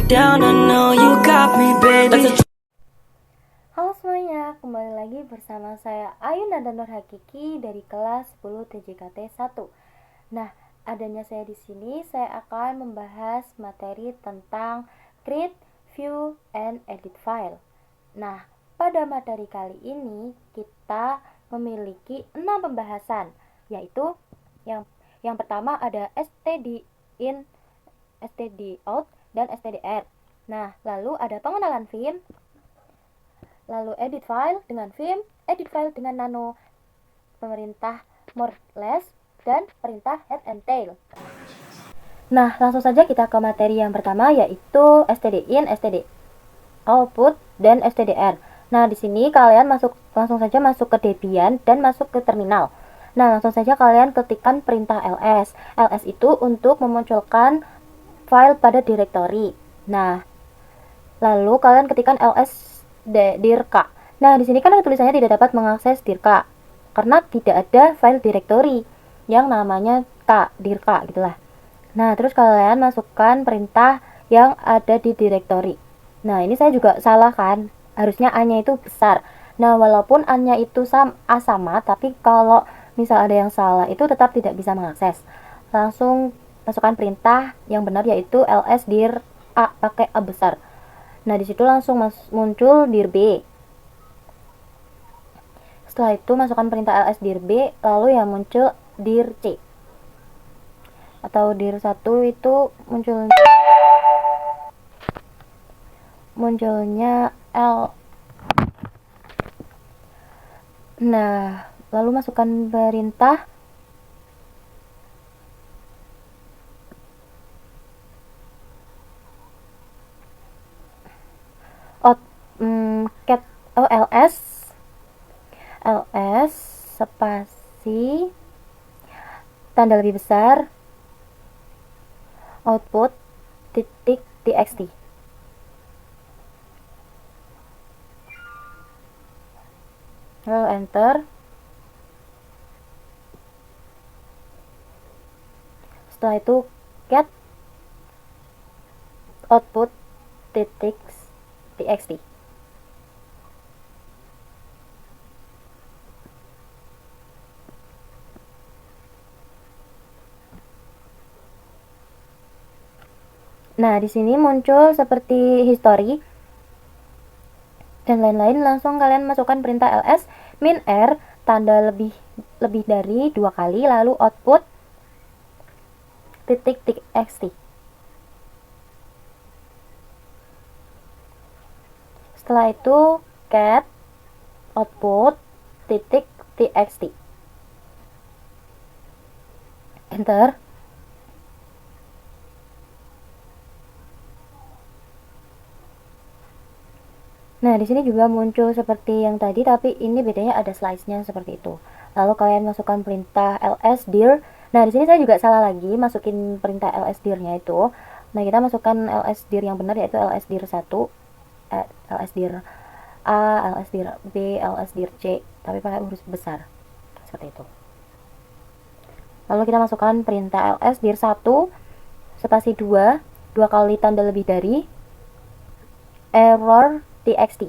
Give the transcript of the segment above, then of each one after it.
down, I know you got me, baby. Halo semuanya, kembali lagi bersama saya Ayu Nada Nur Hakiki dari kelas 10 TJKT 1. Nah, adanya saya di sini, saya akan membahas materi tentang create, view, and edit file. Nah, pada materi kali ini kita memiliki 6 pembahasan, yaitu yang pertama ada std in, std out, dan stdr. Nah, lalu ada pengenalan Vim, lalu edit file dengan Vim, edit file dengan Nano, pemerintah more less, dan perintah head and tail. Nah, langsung saja kita ke materi yang pertama, yaitu std in, std output, dan stdr. Nah, di sini kalian langsung saja masuk ke Debian dan masuk ke terminal. Nah, langsung saja kalian ketikkan perintah ls. ls itu untuk memunculkan file pada directory. Nah, lalu kalian ketikkan ls dir k. Nah, di sini kan tulisannya tidak dapat mengakses dir k karena tidak ada file directory yang namanya dir k gitulah. Nah, terus kalian masukkan perintah yang ada di directory. Nah, ini saya juga salah kan? Harusnya A-nya itu besar. Nah, walaupun A-nya itu sama, tapi kalau misal ada yang salah itu tetap tidak bisa mengakses. Langsung masukkan perintah yang benar, yaitu ls dir A pakai A besar. Nah, di situ langsung muncul dir B. Setelah itu masukkan perintah ls dir B, lalu yang muncul dir C. Atau dir 1 itu munculnya L. Nah, lalu masukkan perintah cat ls spasi tanda lebih besar output titik txt. Lalu enter. Setelah itu cat output titik txt. Nah, di sini muncul seperti history dan lain-lain. Langsung kalian masukkan perintah ls min r tanda lebih dari 2 kali, lalu output titik txt. Setelah itu cat output titik txt. Enter. Nah, di sini juga muncul seperti yang tadi, tapi ini bedanya ada slice-nya seperti itu. Lalu kalian masukkan perintah ls dir. Nah, di sini saya juga salah lagi masukin perintah ls dir-nya itu. Nah, kita masukkan ls dir yang benar, yaitu ls dir 1, ls dir A, ls dir B, ls dir C, tapi pakai huruf besar. Seperti itu. Lalu kita masukkan perintah ls dir 1 spasi 2 kali tanda lebih dari error txt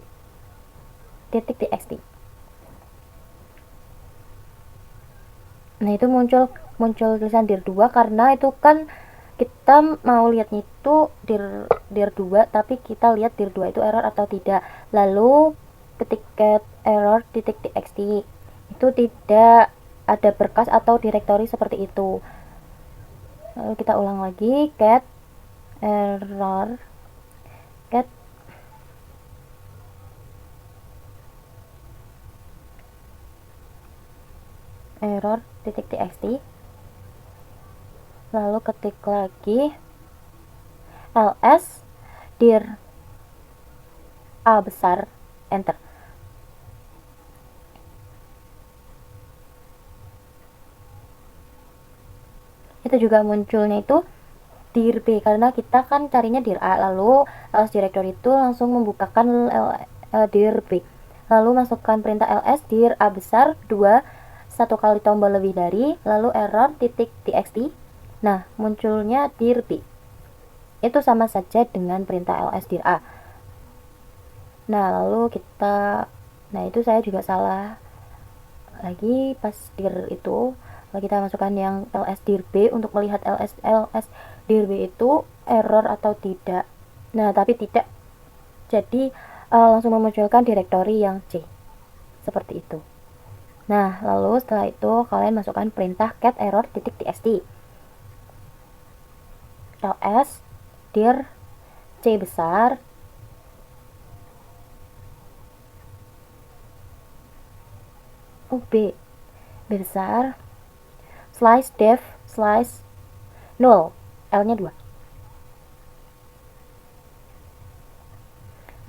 titik txt. Nah, itu muncul tulisan dir 2 karena itu kan kita mau lihatnya itu dir 2, tapi kita lihat dir 2 itu error atau tidak. Lalu ketika error titik txt itu tidak ada berkas atau directory seperti itu. Lalu kita ulang lagi, cat error cat error titik txt, lalu ketik lagi ls dir A besar, enter. Itu juga munculnya itu dir B karena kita kan carinya dir A, lalu ls directory itu langsung membukakan dir B. Lalu masukkan perintah ls dir A besar 2 1 kali tombol lebih dari, lalu error titik txt. Nah, munculnya dir B. itu sama saja dengan perintah ls dir a. Nah lalu kita, nah itu saya juga salah lagi pas dir itu. Kalau kita masukkan yang ls dir b untuk melihat ls dir b itu error atau tidak. Nah tapi tidak, jadi langsung memunculkan direktori yang C seperti itu. Nah lalu setelah itu kalian masukkan perintah cat error titik txt ls dir C besar B besar slice def slice 0 L nya 2.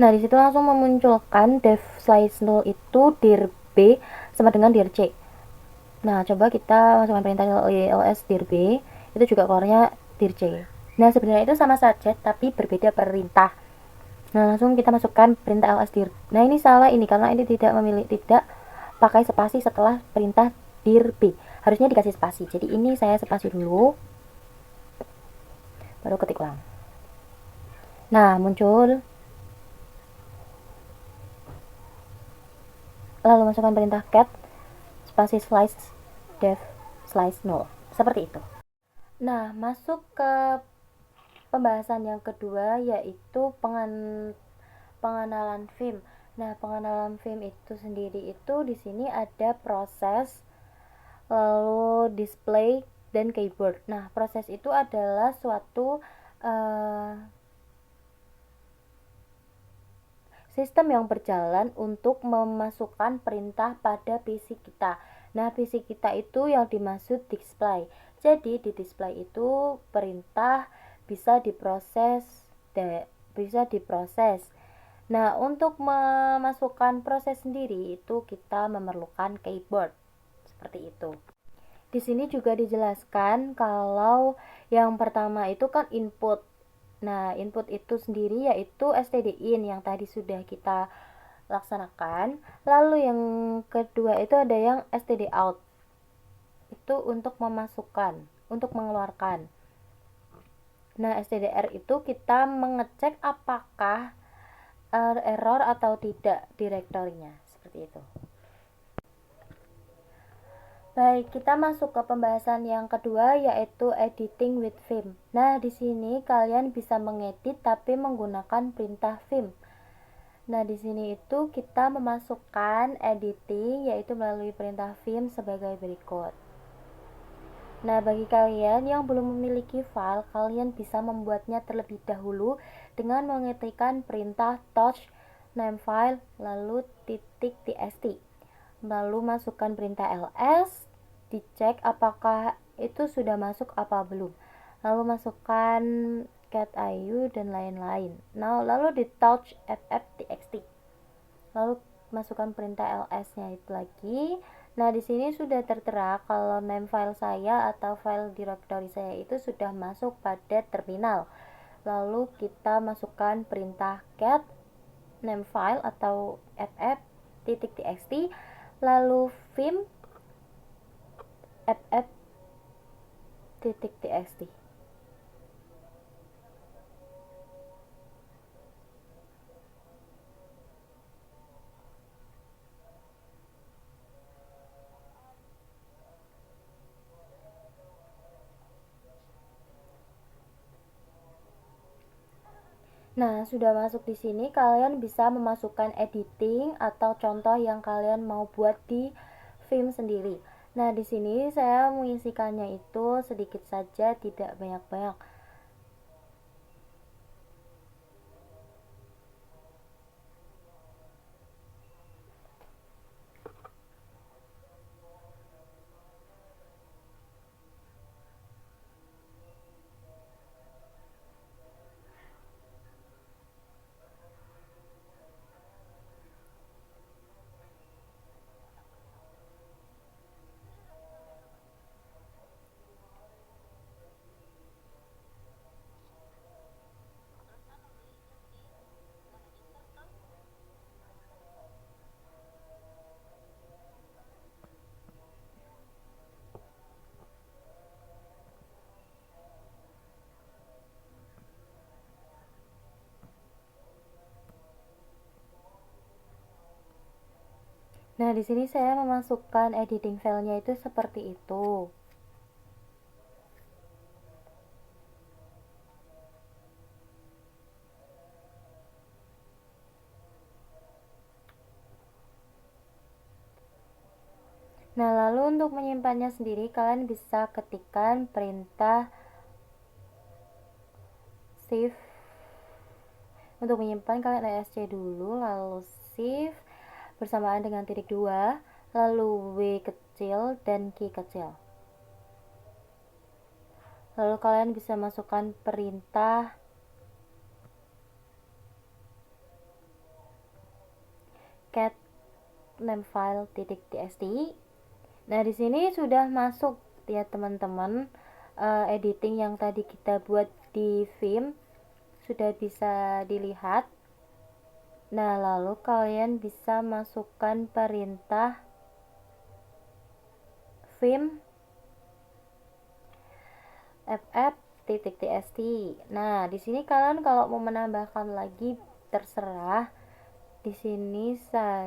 Nah disitu langsung memunculkan def slice 0 itu dir B sama dengan dir C. Nah coba kita masukkan perintah ls dir B, itu juga keluarnya dir C. Nah sebenarnya itu sama saja tapi berbeda perintah. Nah langsung kita masukkan perintah ls dir. Nah ini salah ini karena ini tidak pakai spasi setelah perintah dir B, harusnya dikasih spasi. Jadi ini saya spasi dulu baru ketik ulang. Nah muncul, lalu masukkan perintah cat spasi slice def slice 0 seperti itu. Nah masuk ke pembahasan yang kedua yaitu pengenalan film. Nah pengenalan film itu sendiri itu di sini ada proses, lalu display dan keyboard. Nah proses itu adalah suatu sistem yang berjalan untuk memasukkan perintah pada PC kita. Nah, PC kita itu yang dimaksud display. Jadi di display itu perintah bisa diproses. Nah, untuk memasukkan proses sendiri itu kita memerlukan keyboard. Seperti itu. Di sini juga dijelaskan kalau yang pertama itu kan input. Nah, input itu sendiri yaitu stdin yang tadi sudah kita laksanakan. Lalu yang kedua itu ada yang stdout. Itu untuk memasukkan, untuk mengeluarkan. Nah, stdr itu kita mengecek apakah error atau tidak direktorinya. Seperti itu. Baik, kita masuk ke pembahasan yang kedua yaitu editing with Vim. Nah, di sini kalian bisa mengedit tapi menggunakan perintah Vim. Nah, di sini itu kita memasukkan editing yaitu melalui perintah Vim sebagai berikut. Nah, bagi kalian yang belum memiliki file, kalian bisa membuatnya terlebih dahulu dengan mengetikkan perintah touch name file lalu .txt. Lalu masukkan perintah ls, dicek apakah itu sudah masuk apa belum. Lalu masukkan cat iu dan lain-lain. Nah, lalu di touch ff.txt. Lalu masukkan perintah ls-nya itu lagi. Nah, di sini sudah tertera kalau name file saya atau file directory saya itu sudah masuk pada terminal. Lalu kita masukkan perintah cat name file atau ff.txt lalu vim ff.txt. Nah, sudah masuk di sini kalian bisa memasukkan editing atau contoh yang kalian mau buat di Vim sendiri. Nah, di sini saya mengisikannya itu sedikit saja, tidak banyak-banyak. Nah, di sini saya memasukkan editing filenya itu seperti itu. Nah, lalu untuk menyimpannya sendiri kalian bisa ketikkan perintah save. Untuk menyimpan kalian ESC dulu, lalu shift bersamaan dengan titik 2, lalu W kecil dan Q kecil. Lalu kalian bisa masukkan perintah cat namefile.txt. Nah, di sini sudah masuk ya teman-teman, editing yang tadi kita buat di Vim sudah bisa dilihat. Nah, lalu kalian bisa masukkan perintah vim ff.txt. Nah, di sini kalian kalau mau menambahkan lagi terserah. Di sini saya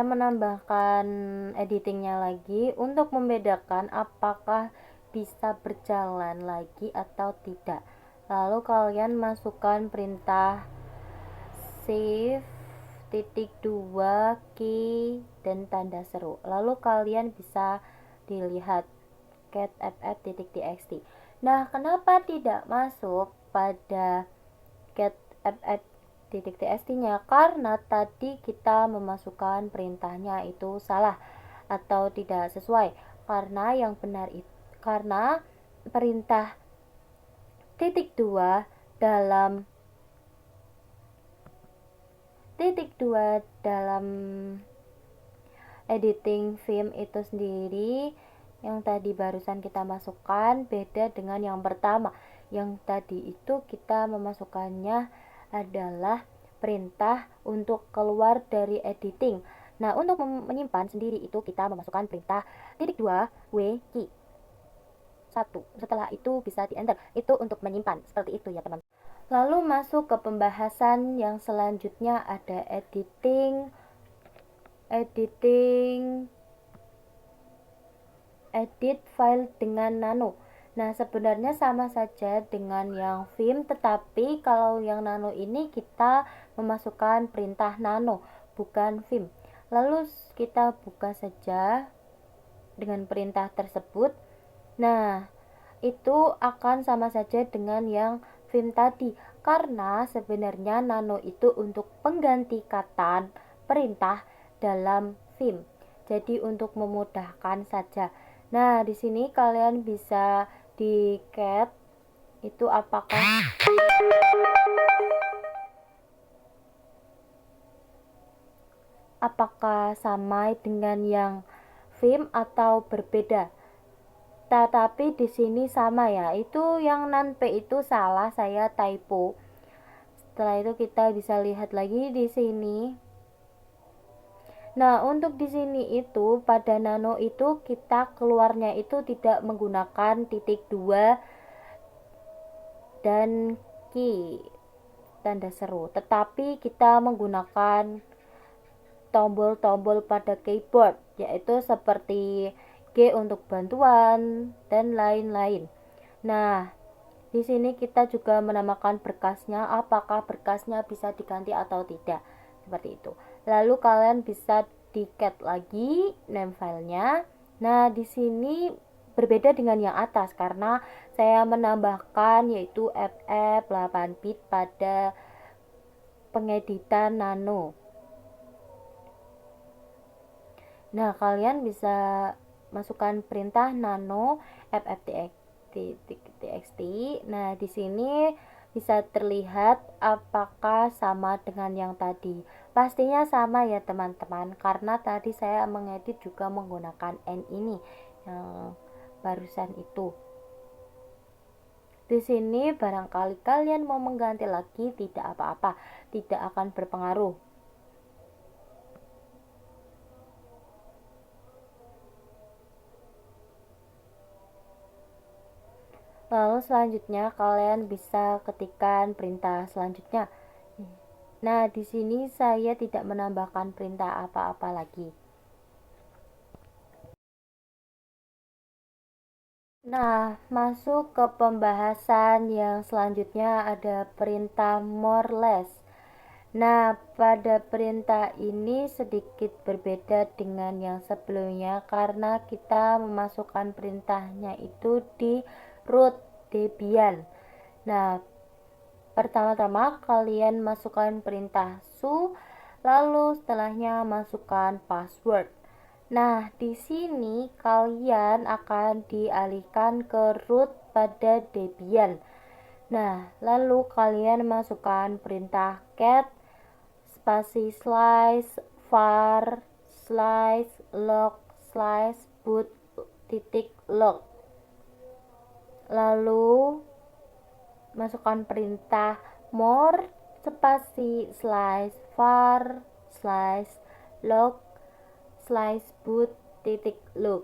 menambahkan editingnya lagi untuk membedakan apakah bisa berjalan lagi atau tidak. Lalu kalian masukkan perintah save titik 2 key dan tanda seru. Lalu kalian bisa dilihat catff.txt. Nah, kenapa tidak masuk pada catff.txt nya? Karena tadi kita memasukkan perintahnya itu salah atau tidak sesuai. Karena yang benar itu karena perintah titik 2 dalam editing Vim itu sendiri yang tadi barusan kita masukkan beda dengan yang pertama. Yang tadi itu kita memasukkannya adalah perintah untuk keluar dari editing. Nah, untuk menyimpan sendiri itu kita memasukkan perintah titik 2 w key 1. Setelah itu bisa di enter. Itu untuk menyimpan. Seperti itu ya teman. Lalu masuk ke pembahasan yang selanjutnya, ada editing edit file dengan nano. Nah, sebenarnya sama saja dengan yang Vim, tetapi kalau yang nano ini kita memasukkan perintah nano, bukan Vim. Lalu kita buka saja dengan perintah tersebut. Nah, itu akan sama saja dengan yang Vim tadi, karena sebenarnya nano itu untuk pengganti kata perintah dalam Vim. Jadi untuk memudahkan saja. Nah, di sini kalian bisa di cat itu apakah sama dengan yang Vim atau berbeda. Tetapi di sini sama ya. Itu yang nan P itu salah, saya typo. Setelah itu kita bisa lihat lagi di sini. Nah, untuk di sini itu pada nano itu kita keluarnya itu tidak menggunakan titik 2 dan key tanda seru, tetapi kita menggunakan tombol-tombol pada keyboard, yaitu seperti G untuk bantuan dan lain-lain. Nah, di sini kita juga menamakan berkasnya, apakah berkasnya bisa diganti atau tidak, seperti itu. Lalu kalian bisa di cat lagi name filenya. Nah, di sini berbeda dengan yang atas karena saya menambahkan yaitu FF 8-bit pada pengeditan nano. Nah, kalian bisa masukkan perintah nano ff.txt. Nah, di sini bisa terlihat apakah sama dengan yang tadi. Pastinya sama ya teman-teman, karena tadi saya mengedit juga menggunakan N ini yang barusan itu. Di sini barangkali kalian mau mengganti lagi, tidak apa-apa, tidak akan berpengaruh. Lalu selanjutnya kalian bisa ketikkan perintah selanjutnya. Nah, di sini saya tidak menambahkan perintah apa-apa lagi. Nah, masuk ke pembahasan yang selanjutnya, ada perintah more less. Nah, pada perintah ini sedikit berbeda dengan yang sebelumnya karena kita memasukkan perintahnya itu di root Debian. Nah, pertama-tama kalian masukkan perintah su, lalu setelahnya masukkan password. Nah, di sini kalian akan dialihkan ke root pada Debian. Nah, lalu kalian masukkan perintah cat spasi slice var slice log slice boot titik log. Lalu masukkan perintah more spasi slice var slice log slice boot titik log.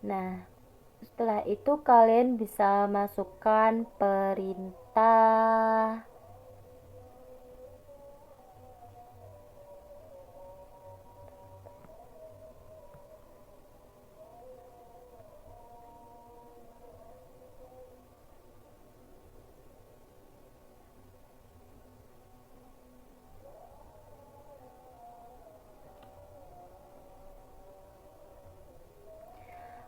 Nah, setelah itu kalian bisa masukkan perintah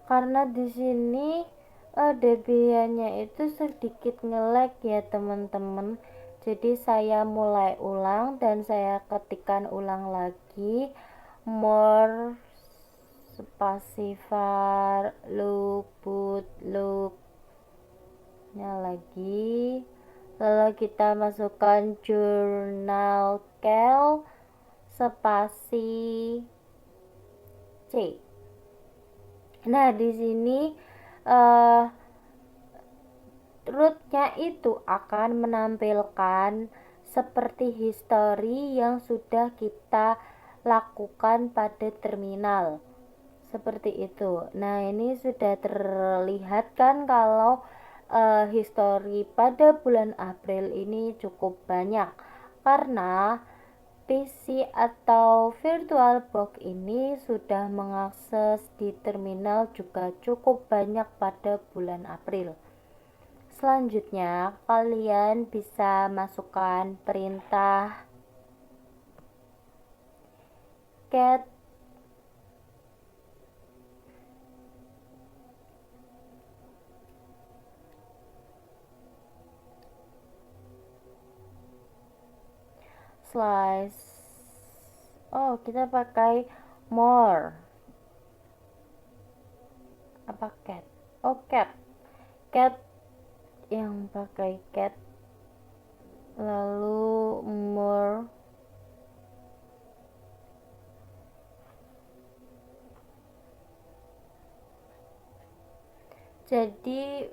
karena di sini Debiannya itu sedikit nge-lag ya teman-teman. Jadi saya mulai ulang dan saya ketikkan ulang lagi more spasi var loop boot loop nya lagi, lalu kita masukkan jurnal cal spasi c. Nah, di sini rootnya itu akan menampilkan seperti history yang sudah kita lakukan pada terminal. Seperti itu. Nah, ini sudah terlihat kan kalau history pada bulan April ini cukup banyak karena PC atau VirtualBox ini sudah mengakses di terminal juga cukup banyak pada bulan April. Selanjutnya, kalian bisa masukkan perintah cat slice. Oh, kita pakai more. Apa cat? Oh, cat. Cat yang pakai cat. Lalu more. Jadi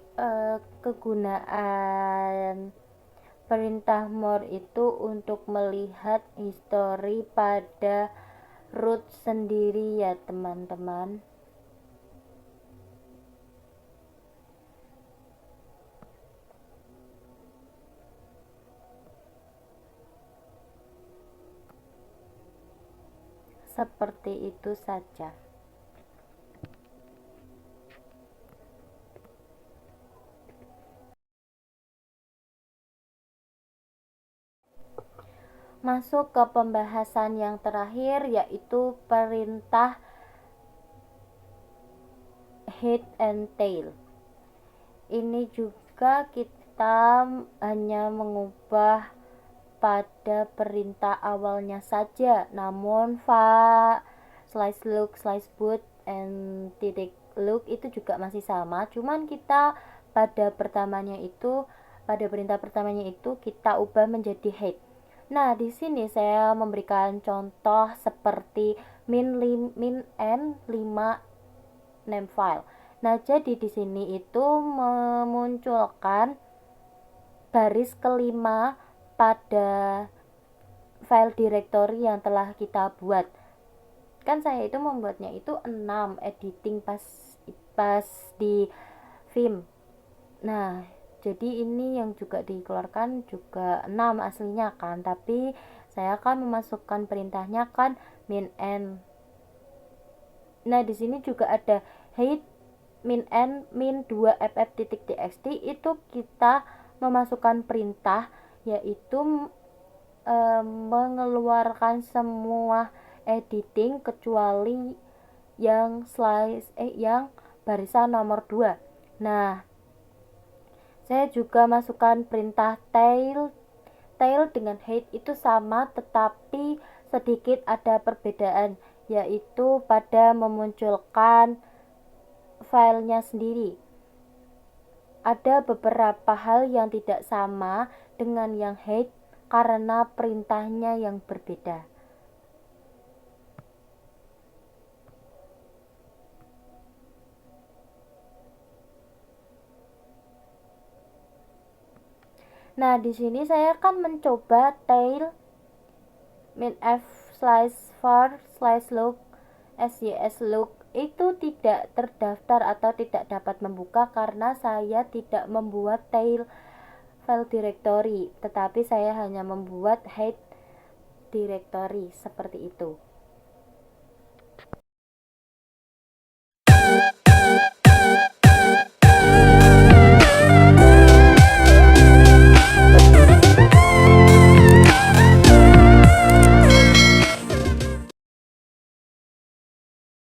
kegunaan perintah more itu untuk melihat history pada root sendiri ya teman-teman. Seperti itu saja. Masuk ke pembahasan yang terakhir, yaitu perintah head and tail. Ini juga kita hanya mengubah pada perintah awalnya saja, namun slice look slice boot and titik look itu juga masih sama, cuman kita pada perintah pertamanya itu kita ubah menjadi head. Nah, di sini saya memberikan contoh seperti min n 5 name file. Nah, jadi di sini itu memunculkan baris kelima pada file directory yang telah kita buat. Kan saya itu membuatnya itu 6 editing pas di Vim. Nah, jadi ini yang juga dikeluarkan juga 6 aslinya kan, tapi saya akan memasukkan perintahnya kan min n. Nah, di sini juga ada height min n min 2ff.txt, itu kita memasukkan perintah yaitu mengeluarkan semua editing kecuali yang yang barisan nomor 2. Nah, saya juga masukkan perintah tail dengan height itu sama, tetapi sedikit ada perbedaan, yaitu pada memunculkan filenya sendiri. Ada beberapa hal yang tidak sama dengan yang height karena perintahnya yang berbeda. Nah, di sini saya akan mencoba tail min f slash var slash look sys look itu tidak terdaftar atau tidak dapat membuka karena saya tidak membuat tail file directory, tetapi saya hanya membuat head directory seperti itu.